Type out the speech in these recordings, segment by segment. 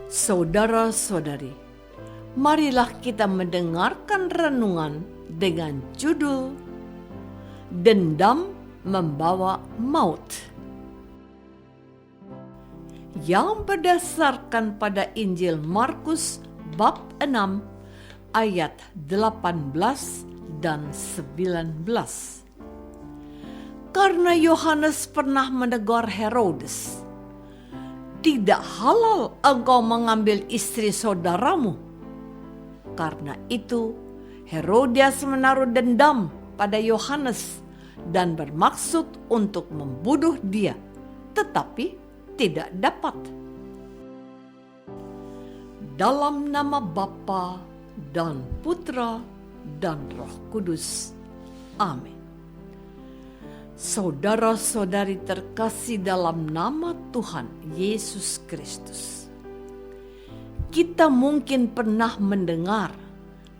Saudara-saudari, marilah kita mendengarkan renungan dengan judul Dendam Membawa Maut, yang berdasarkan pada Injil Markus bab 6 ayat 18 dan 19. Karena Yohanes pernah menegur Herodes, "Tidak halal engkau mengambil istri saudaramu." Karena itu, Herodias menaruh dendam pada Yohanes dan bermaksud untuk membunuh dia, tetapi tidak dapat. Dalam nama Bapa dan Putra dan Roh Kudus. Amin. Saudara-saudari terkasih dalam nama Tuhan Yesus Kristus, kita mungkin pernah mendengar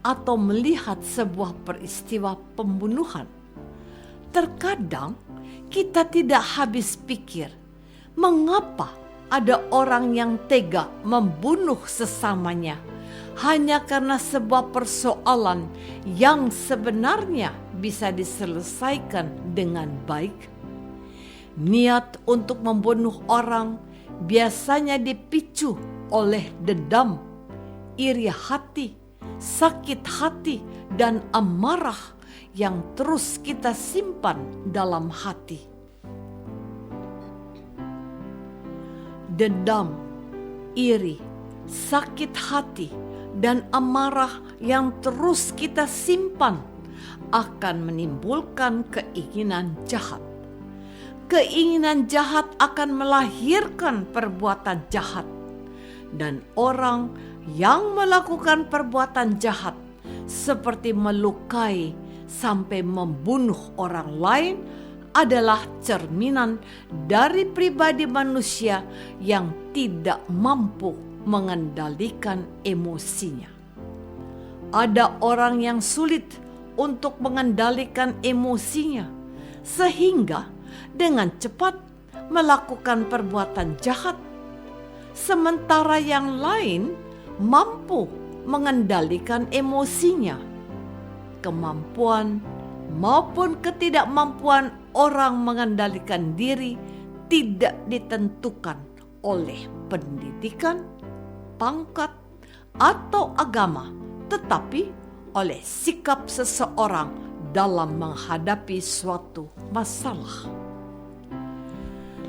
atau melihat sebuah peristiwa pembunuhan. Terkadang kita tidak habis pikir, mengapa ada orang yang tega membunuh sesamanya hanya karena sebuah persoalan yang sebenarnya bisa diselesaikan dengan baik. Niat untuk membunuh orang biasanya dipicu oleh dendam, iri hati, sakit hati, dan amarah yang terus kita simpan dalam hati. Dendam, iri, sakit hati, dan amarah yang terus kita simpan akan menimbulkan keinginan jahat. Keinginan jahat akan melahirkan perbuatan jahat, dan orang yang melakukan perbuatan jahat seperti melukai sampai membunuh orang lain adalah cerminan dari pribadi manusia yang tidak mampu mengendalikan emosinya. Ada orang yang sulit untuk mengendalikan emosinya, sehingga dengan cepat melakukan perbuatan jahat, sementara yang lain mampu mengendalikan emosinya. Kemampuan maupun ketidakmampuan orang mengendalikan diri tidak ditentukan oleh pendidikan, pangkat, atau agama, tetapi oleh sikap seseorang dalam menghadapi suatu masalah.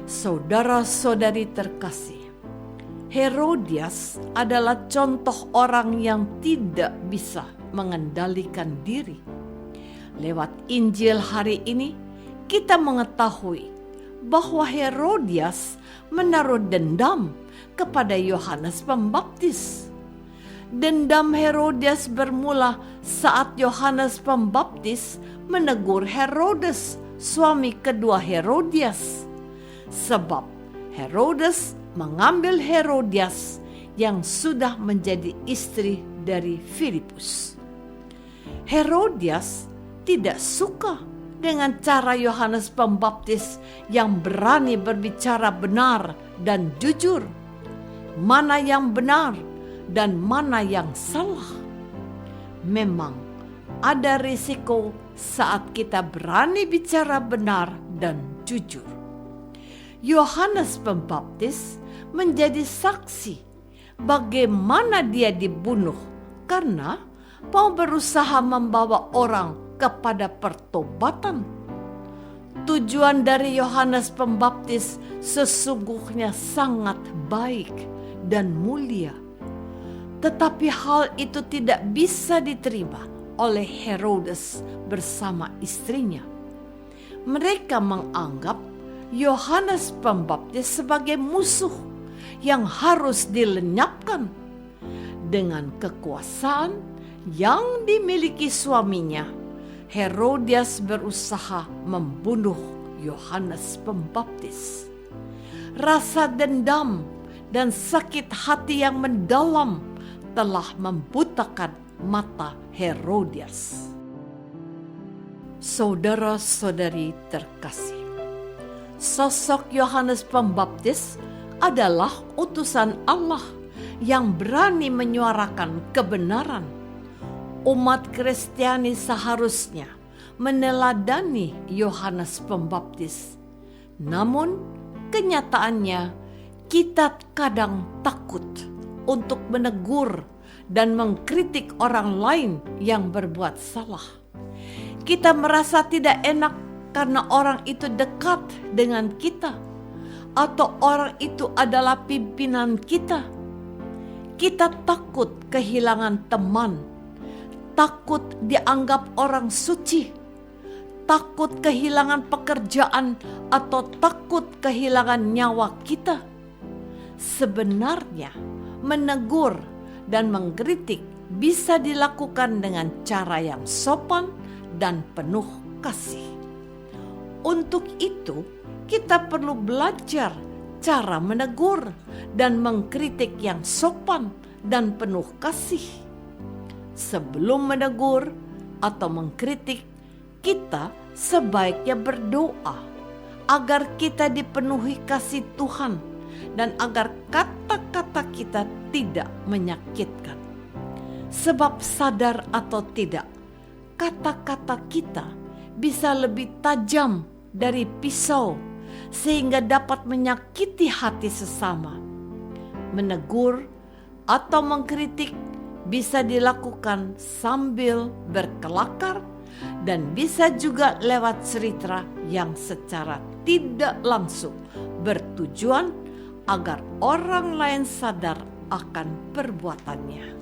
Saudara-saudari terkasih, Herodias adalah contoh orang yang tidak bisa mengendalikan diri. Lewat Injil hari ini, kita mengetahui bahwa Herodias menaruh dendam kepada Yohanes Pembaptis. Dendam Herodias bermula saat Yohanes Pembaptis menegur Herodes, suami kedua Herodias, sebab Herodes mengambil Herodias yang sudah menjadi istri dari Filipus. Herodias tidak suka dengan cara Yohanes Pembaptis yang berani berbicara benar dan jujur, mana yang benar dan mana yang salah. Memang ada risiko saat kita berani bicara benar dan jujur. Yohanes Pembaptis menjadi saksi bagaimana dia dibunuh karena mau berusaha membawa orang kepada pertobatan. Tujuan dari Yohanes Pembaptis sesungguhnya sangat baik dan mulia. Tetapi hal itu tidak bisa diterima oleh Herodes bersama istrinya. Mereka menganggap Yohanes Pembaptis sebagai musuh yang harus dilenyapkan. Dengan kekuasaan yang dimiliki suaminya, Herodias berusaha membunuh Yohanes Pembaptis. Rasa dendam dan sakit hati yang mendalam telah membutakan mata Herodias. Saudara-saudari terkasih, sosok Yohanes Pembaptis adalah utusan Allah yang berani menyuarakan kebenaran. Umat Kristiani seharusnya meneladani Yohanes Pembaptis. Namun kenyataannya kita kadang takut untuk menegur dan mengkritik orang lain yang berbuat salah. Kita merasa tidak enak karena orang itu dekat dengan kita atau orang itu adalah pimpinan kita. Kita takut kehilangan teman, takut dianggap orang suci, takut kehilangan pekerjaan atau takut kehilangan nyawa kita. Sebenarnya menegur dan mengkritik bisa dilakukan dengan cara yang sopan dan penuh kasih. Untuk itu, kita perlu belajar cara menegur dan mengkritik yang sopan dan penuh kasih. Sebelum menegur atau mengkritik, kita sebaiknya berdoa agar kita dipenuhi kasih Tuhan dan agar kata-kata kita tidak menyakitkan. Sebab sadar atau tidak, kata-kata kita bisa lebih tajam dari pisau sehingga dapat menyakiti hati sesama. Menegur atau mengkritik bisa dilakukan sambil berkelakar dan bisa juga lewat cerita yang secara tidak langsung bertujuan agar orang lain sadar akan perbuatannya.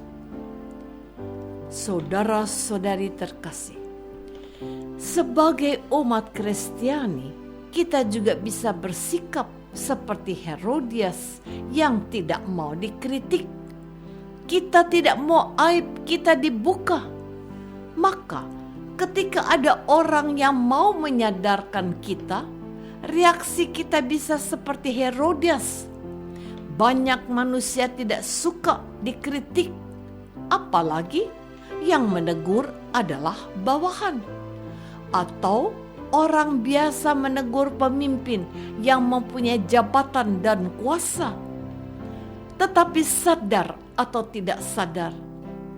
Saudara-saudari terkasih, sebagai umat Kristiani, kita juga bisa bersikap seperti Herodias yang tidak mau dikritik. Kita tidak mau aib kita dibuka. Maka ketika ada orang yang mau menyadarkan kita, reaksi kita bisa seperti Herodias. Banyak manusia tidak suka dikritik, apalagi yang menegur adalah bawahan atau orang biasa menegur pemimpin yang mempunyai jabatan dan kuasa. Tetapi sadar atau tidak sadar,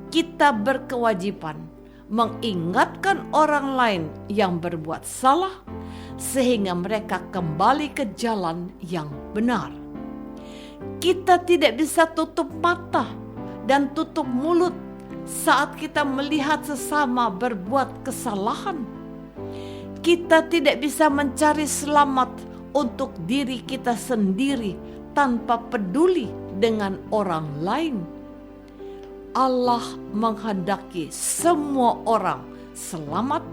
kita berkewajiban mengingatkan orang lain yang berbuat salah sehingga mereka kembali ke jalan yang benar. Kita tidak bisa tutup mata dan tutup mulut saat kita melihat sesama berbuat kesalahan. Kita tidak bisa mencari selamat untuk diri kita sendiri tanpa peduli dengan orang lain. Allah menghendaki semua orang selamat,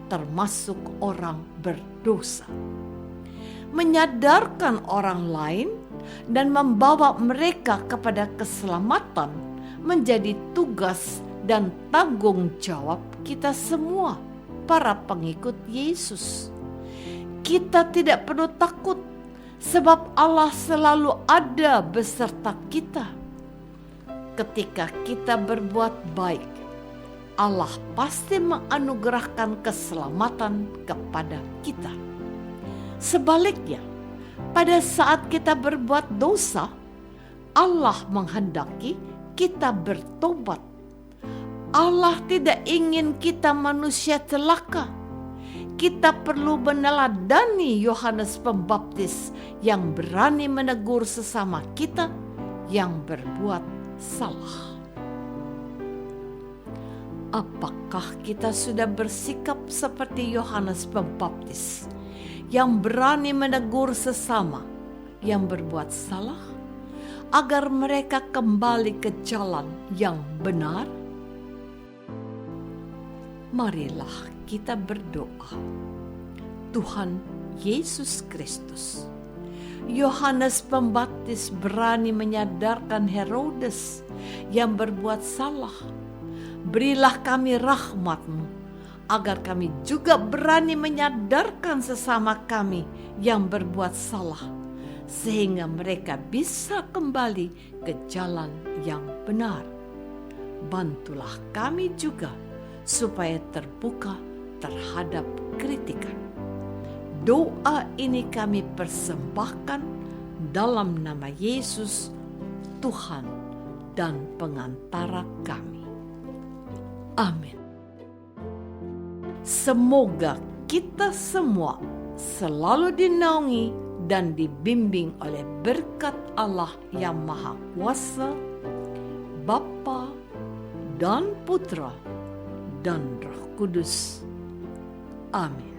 termasuk orang berdosa. Menyadarkan orang lain dan membawa mereka kepada keselamatan menjadi tugas dan tanggung jawab kita semua, para pengikut Yesus. Kita tidak perlu takut, sebab Allah selalu ada beserta kita. Ketika kita berbuat baik, Allah pasti menganugerahkan keselamatan kepada kita. Sebaliknya, pada saat kita berbuat dosa, Allah menghendaki kita bertobat. Allah tidak ingin kita manusia celaka. Kita perlu meneladani Yohanes Pembaptis yang berani menegur sesama kita yang berbuat salah. Apakah kita sudah bersikap seperti Yohanes Pembaptis yang berani menegur sesama yang berbuat salah agar mereka kembali ke jalan yang benar? Marilah kita berdoa. Tuhan Yesus Kristus, Yohanes Pembaptis berani menyadarkan Herodes yang berbuat salah. Berilah kami rahmat-Mu agar kami juga berani menyadarkan sesama kami yang berbuat salah, sehingga mereka bisa kembali ke jalan yang benar. Bantulah kami juga supaya terbuka terhadap kritikan. Doa ini kami persembahkan dalam nama Yesus, Tuhan dan pengantara kami. Amin. Semoga kita semua selalu dinaungi dan dibimbing oleh berkat Allah yang Maha Kuasa, Bapa dan Putra dan Roh Kudus. Amin.